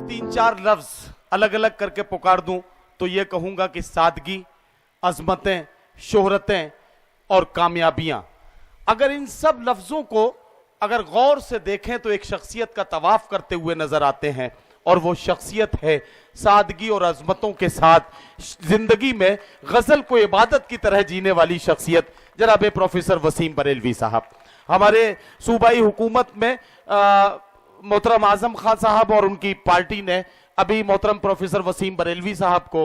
तीन चार लफ्ज अलग अलग करके पुकार दूं तो ये कहूंगा कि सादगी, अजमतें, शोहरतें और कामयाबियां, अगर इन सब लफ्जों को अगर गौर से देखें तो एक शख्सियत का तवाफ करते हुए नजर आते हैं, और वो शख्सियत है सादगी और अजमतों के साथ जिंदगी में गजल को इबादत की तरह जीने वाली शख्सियत जनाब प्रोफेसर वसीम बरेलवी साहब। हमारे सूबाई हुकूमत में मोहतरम आजम खान साहब और उनकी पार्टी ने अभी मोहतरम प्रोफेसर वसीम बरेलवी साहब को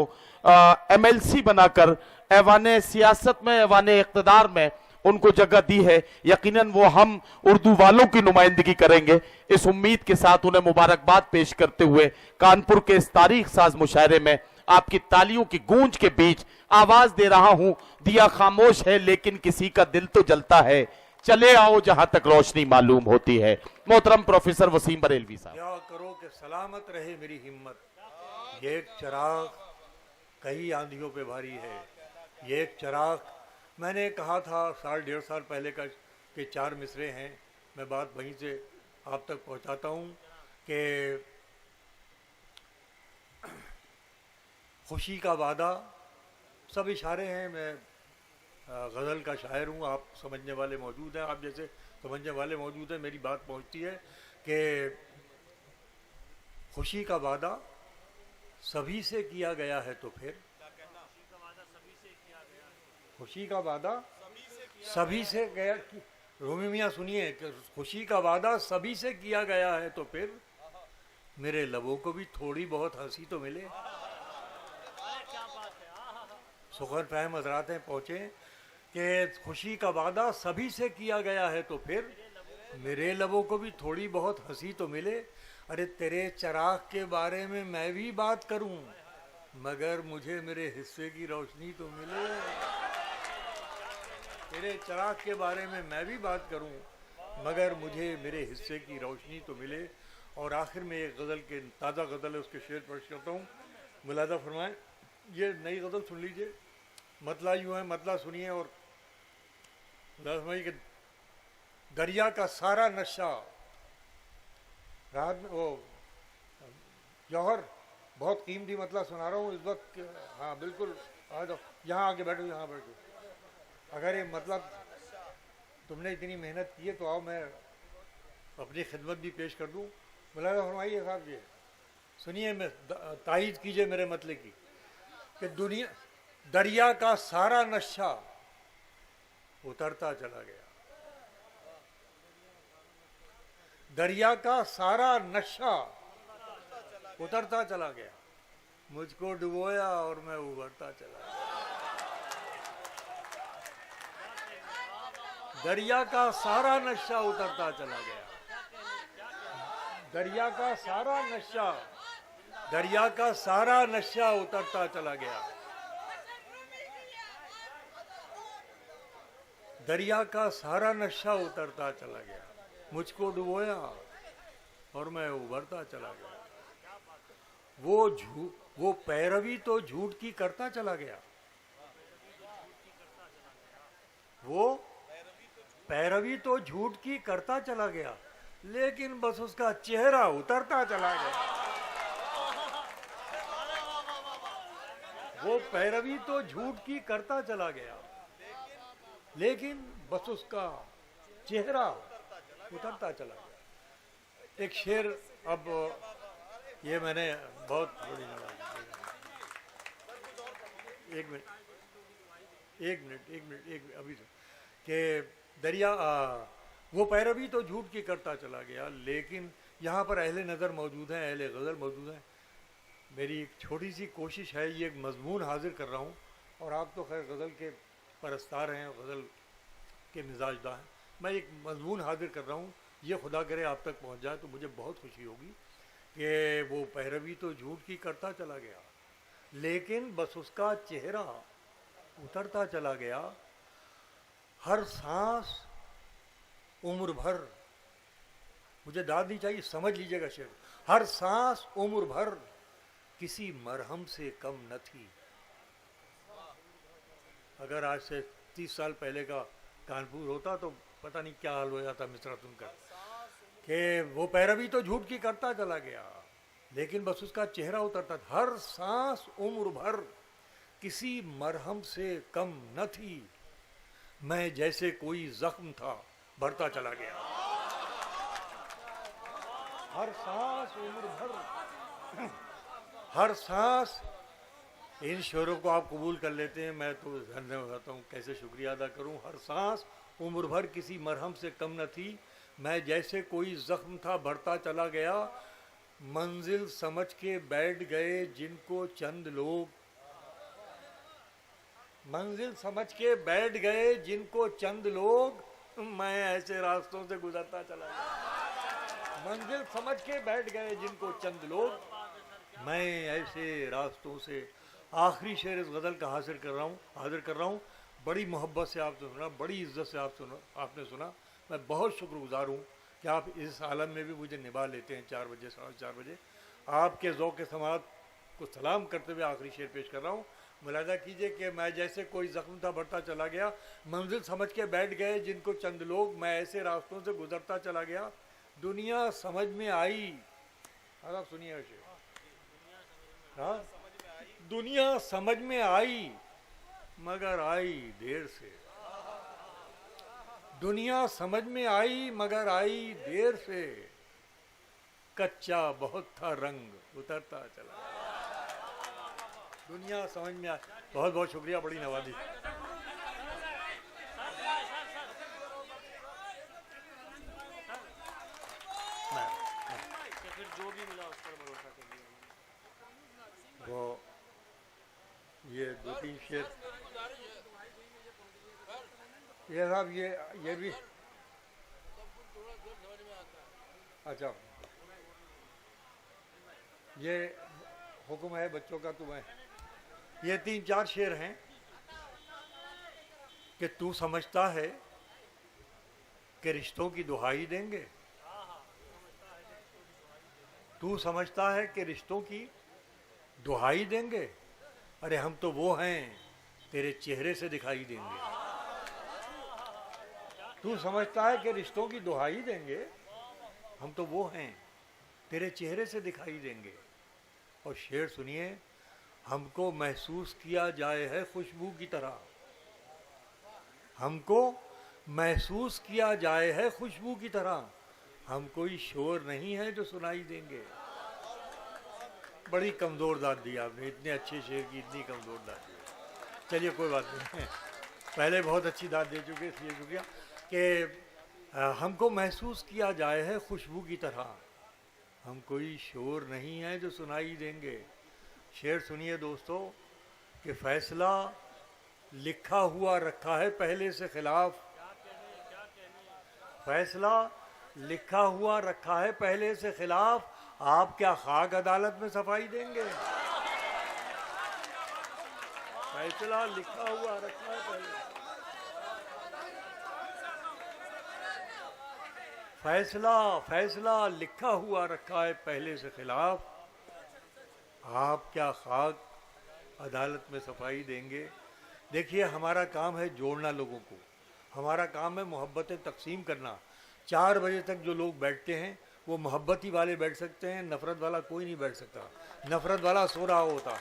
MLC बनाकर ऐवान सियासत में, ऐवान इक़्तिदार में उनको जगह दी है। यकीनन वो हम उर्दू वालों की नुमाइंदगी करेंगे। इस उम्मीद के साथ उन्हें मुबारकबाद पेश करते हुए कानपुर के इस तारीख साज मुशायरे में आपकी तालियों की गूंज के बीच आवाज दे रहा हूं, दिया खामोश है लेकिन किसी का दिल तो जलता है, चले आओ जहां तक रोशनी मालूम होती है। मोहतरम प्रोफेसर वसीम बरेलवी साहब। क्या करो कि सलामत रहे मेरी हिम्मत, ये एक चिराग कई आंधियों पे भारी है, ये एक चिराग। मैंने कहा था 1.5 साल पहले का कि 4 मिसरे हैं, मैं बात वहीं से आप तक पहुंचाता हूं कि खुशी का वादा, सब इशारे हैं। मैं गज़ल का शायर हूँ, आप समझने वाले मौजूद हैं, आप जैसे समझने वाले मौजूद हैं। मेरी बात पहुँचती है कि खुशी का वादा सभी से किया गया है तो फिर, खुशी का वादा सभी से गया। रूमी मियाँ सुनिए कि खुशी का वादा सभी से किया गया है तो फिर मेरे लबों को भी थोड़ी बहुत हंसी तो मिले। सुखन फहम हजरात हैं पहुँचे कि खुशी का वादा सभी से किया गया है तो फिर मेरे लबों को भी थोड़ी बहुत हंसी तो मिले। अरे तेरे चिराग के बारे में मैं भी बात करूं, मगर मुझे मेरे हिस्से की रोशनी तो मिले। तेरे चिराग के बारे में मैं भी बात करूं, मगर मुझे मेरे हिस्से की रोशनी तो मिले। और आखिर में एक गज़ल के ताज़ा गज़ल है, उसके शेर पेश करता हूँ, मुलादा फरमाएं। ये नई गज़ल सुन लीजिए, मतला यूँ है, मतला सुनिए और फरमाइए कि दरिया का सारा नशा, रात में वो जौहर बहुत कीमती मतला सुना रहा हूँ इस वक्त। हाँ बिल्कुल, आ जाओ यहाँ आके बैठो, यहाँ बैठो। अगर ये मतलब तुमने इतनी मेहनत की है तो आओ मैं अपनी खिदमत भी पेश कर दूँ। मुलादा फरमाइए साहब जी, सुनिए, मैं तायीद कीजिए मेरे मतले की कि दरिया का सारा नशा उतरता चला गया, दरिया का सारा नशा उतरता चला गया, मुझको डुबोया और मैं उभरता चला गया। दरिया का सारा नशा उतरता चला गया, दरिया का सारा नशा, दरिया का सारा नशा उतरता चला गया, दरिया का सारा नशा उतरता चला गया, मुझको डुबोया और मैं उभरता चला गया। वो पैरवी तो झूठ की करता चला गया, वो पैरवी तो झूठ की करता चला गया, लेकिन बस उसका चेहरा उतरता चला गया। वो पैरवी तो झूठ की करता चला गया, लेकिन बस उसका चेहरा उतरता चला गया। एक शेर, अब ये मैंने बहुत थोड़ी, एक मिनट अभी कि दरिया वो पैरवी तो झूठ की करता चला गया, लेकिन यहाँ पर अहले नज़र मौजूद हैं, अहले गज़ल मौजूद हैं। मेरी एक छोटी सी कोशिश है, ये एक मजमून हाजिर कर रहा हूँ, और आप तो खैर गज़ल के परस्तार हैं, गज़ल के मिजाजदा हैं। मैं एक मजमून हाजिर कर रहा हूँ, ये खुदा करे आप तक पहुँच जाए तो मुझे बहुत खुशी होगी कि वो पैरवी तो झूठ की करता चला गया, लेकिन बस उसका चेहरा उतरता चला गया। हर सांस उम्र भर, मुझे दाद नहीं चाहिए, समझ लीजिएगा शेर, हर सांस उम्र भर किसी मरहम से कम न थी। अगर आज से 30 साल पहले का कानपुर होता तो पता नहीं क्या हाल हो जाता मिसरा सुनकर कि वो पैरवी तो झूठ की करता चला गया, लेकिन बस उसका चेहरा उतरता था। हर सांस उम्र भर किसी मरहम से कम न थी, मैं जैसे कोई जख्म था बढ़ता चला गया। हर सांस उम्र भर, हर सांस। इन शेरों को आप कबूल कर लेते हैं, मैं तो धन्यवाद करता हूँ, कैसे शुक्रिया अदा करूँ। हर सांस उम्र भर किसी मरहम से कम न थी, मैं जैसे कोई जख्म था बढ़ता चला गया। मंजिल समझ के बैठ गए जिनको चंद लोग, मंजिल समझ के बैठ गए जिनको चंद लोग, मैं ऐसे रास्तों से गुजरता चला गया। मंजिल समझ के बैठ गए जिनको चंद लोग, मैं ऐसे रास्तों से। आखिरी शेर इस गज़ल का हाजिर कर रहा हूँ। बड़ी मोहब्बत से आपने सुना, बड़ी इज्जत से आपने सुना। मैं बहुत शुक्रगुजार हूँ कि आप इस आलम में भी मुझे निभा लेते हैं। 4 बजे 4:30 बजे आपके ज़ौक़ समाअत को सलाम करते हुए आखिरी शेर पेश कर रहा हूँ। मुलाहिज़ा कीजिए कि मैं जैसे कोई ज़ख्म था बढ़ता चला गया, मंजिल समझ के बैठ गए जिनको चंद लोग, मैं ऐसे रास्तों से गुजरता चला गया। दुनिया समझ में आई, आप सुनिए शेर। हाँ, दुनिया समझ में आई मगर आई देर से, दुनिया समझ में आई मगर आई देर से, कच्चा बहुत था रंग उतरता चला। दुनिया समझ में आई। बहुत बहुत शुक्रिया, बड़ी नवाजी। फिर जो भी मिला उस पर भरोसा करिए। वो ये 2-3 शेर, ये साहब ये भी अच्छा, ये हुक्म है बच्चों का तुम्हें। ये 3-4 शेर हैं कि तू समझता है कि रिश्तों की दुहाई देंगे, तू समझता है कि रिश्तों की दुहाई देंगे, अरे हम तो वो हैं तेरे चेहरे से दिखाई देंगे। तू समझता है कि रिश्तों की दुहाई देंगे, हम तो वो हैं तेरे चेहरे से दिखाई देंगे। और शेर सुनिए, हमको महसूस किया जाए है खुशबू की तरह, हमको महसूस किया जाए है खुशबू की तरह, हम कोई शोर नहीं है जो सुनाई देंगे। बड़ी कमज़ोर दाद दी आपने, इतने अच्छे शेर की इतनी कमज़ोर दाद दी। चलिए कोई बात नहीं, पहले बहुत अच्छी दाद दे चुके, इसलिए शुक्रिया। कि हमको महसूस किया जाए है खुशबू की तरह, हम कोई शोर नहीं है जो सुनाई देंगे। शेर सुनिए दोस्तों कि फैसला लिखा हुआ रखा है पहले से खिलाफ, फैसला लिखा हुआ रखा है पहले से खिलाफ, आप क्या खाक अदालत में सफाई देंगे? फैसला लिखा हुआ रखा है पहले, फैसला लिखा हुआ रखा है पहले से खिलाफ, आप क्या खाक अदालत में सफाई देंगे? देखिए, हमारा काम है जोड़ना लोगों को, हमारा काम है मोहब्बतें तकसीम करना। 4 बजे तक जो लोग बैठते हैं वो मोहब्बती वाले बैठ सकते हैं, नफ़रत वाला कोई नहीं बैठ सकता। नफ़रत वाला सो रहा होता है,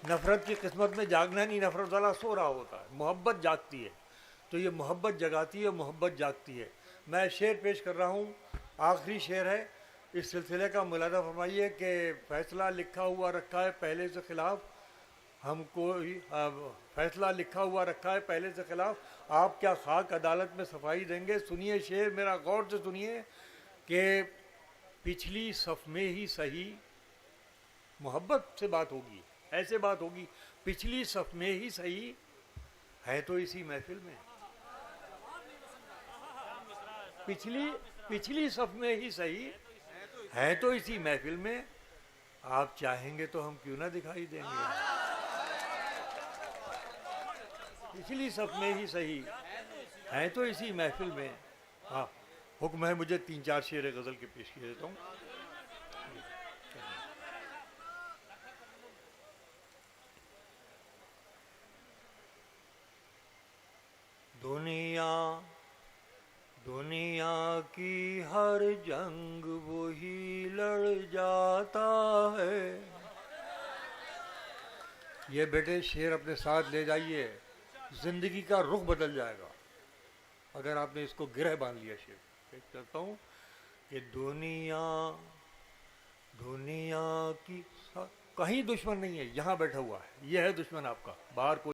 नफ़रत की किस्मत में जागना नहीं, नफ़रत वाला सो रहा होता है, मोहब्बत जागती है। तो ये मोहब्बत जगाती है, मोहब्बत जागती है। मैं शेर पेश कर रहा हूँ, आखिरी शेर है इस सिलसिले का। मुलाहिज़ा फरमाइए कि फैसला लिखा हुआ रखा है पहले से खिलाफ, हमको फैसला लिखा हुआ रखा है पहले से खिलाफ, आप क्या खाक अदालत में सफाई देंगे? सुनिए शेर मेरा, गौर से सुनिए कि पिछली सफ में ही सही, मोहब्बत से बात होगी, ऐसे बात होगी, पिछली सफ में ही सही, है तो इसी महफिल में, पिछली सफ में ही सही, है तो इसी महफिल में, आप चाहेंगे तो हम क्यों ना दिखाई देंगे। पिछली सफ में ही सही, है तो इसी महफिल में। हाँ, हुक्म है मुझे 3-4 शेर गज़ल के पेश किए देता हूँ। दुनिया की हर जंग वही लड़ जाता ये बेटे शेर अपने साथ ले जाइए, जिंदगी का रुख बदल जाएगा अगर आपने इसको गिरह बांध लिया। शेर एक कहता हूँ कि दुनिया दुनिया की कहीं दुश्मन नहीं है, यहाँ बैठा हुआ है, ये है दुश्मन आपका, बाहर कोई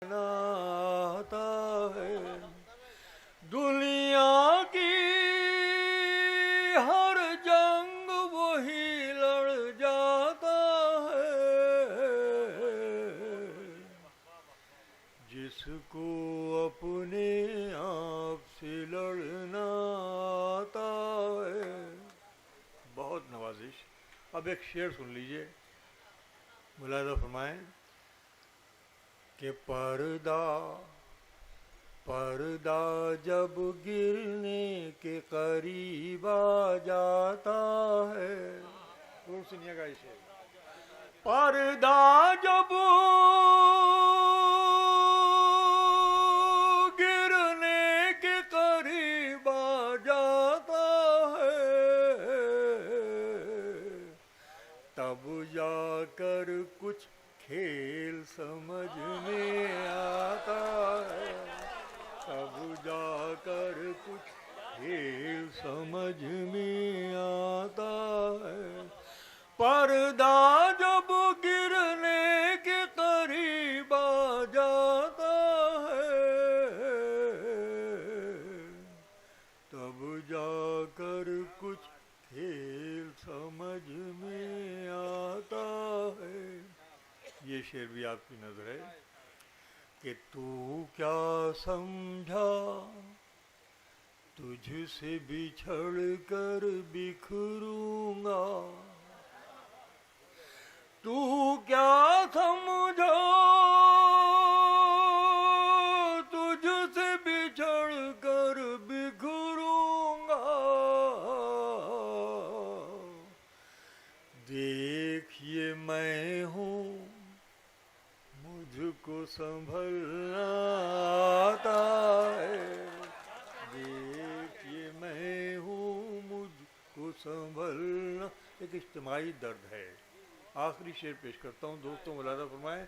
आता है। दुनिया की हर जंग वही लड़ जाता है, जिसको अपने आप से लड़ना आता है। बहुत नवाजिश। अब एक शेर सुन लीजिए, मुलाहिजा फरमाएं कि पर्दा पर्दा जब गिरने के करीब आ जाता है, और सुनिएगा इसे, पर्दा जब गिरने के करीब आ जाता है, तब जाकर कुछ खेल समझ में आता है, तब जाकर कुछ खेल समझ में आता है। पर्दा जब गिरने के करीब आ जाता है, तब जाकर कुछ खेल समझ में आता है। ये शेर भी आपकी नजर है कि तू क्या समझा तुझसे बिछड़ कर बिखरूंगा, तू क्या समझा तुझसे बिछड़ कर बिखरूंगा, देखिए मैं हूँ मुझको संभलना आता है, देखिए मैं हूँ मुझको संभलना। एक इज्तिमाई दर्द है। आखिरी शेर पेश करता हूँ दोस्तों, मुलाहिजा फरमाएं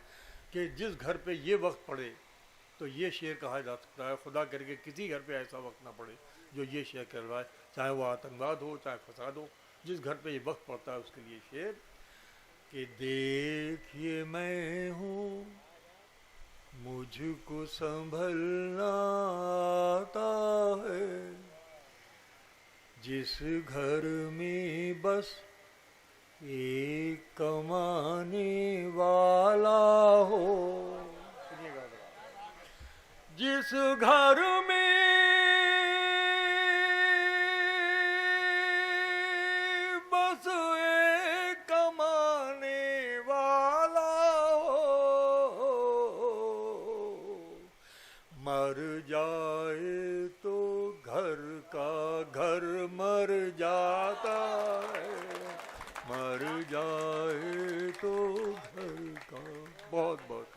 कि जिस घर पे ये वक्त पड़े तो ये शेर कहा जा सकता है, खुदा करके किसी घर पे ऐसा वक्त ना पड़े जो ये शेर कहलवाए, चाहे वो आतंकवाद हो चाहे फसाद हो, जिस घर पे ये वक्त पड़ता है उसके लिए शेर कि देखिए मैं हूँ मुझको संभलना आता है, जिस घर में बस एक कमाने वाला हो, सुनिएगा, जिस घर में बस एक कमाने वाला हो, मर जाए तो घर का घर मर जाता है, मर जाए तो घर का। बहुत बहुत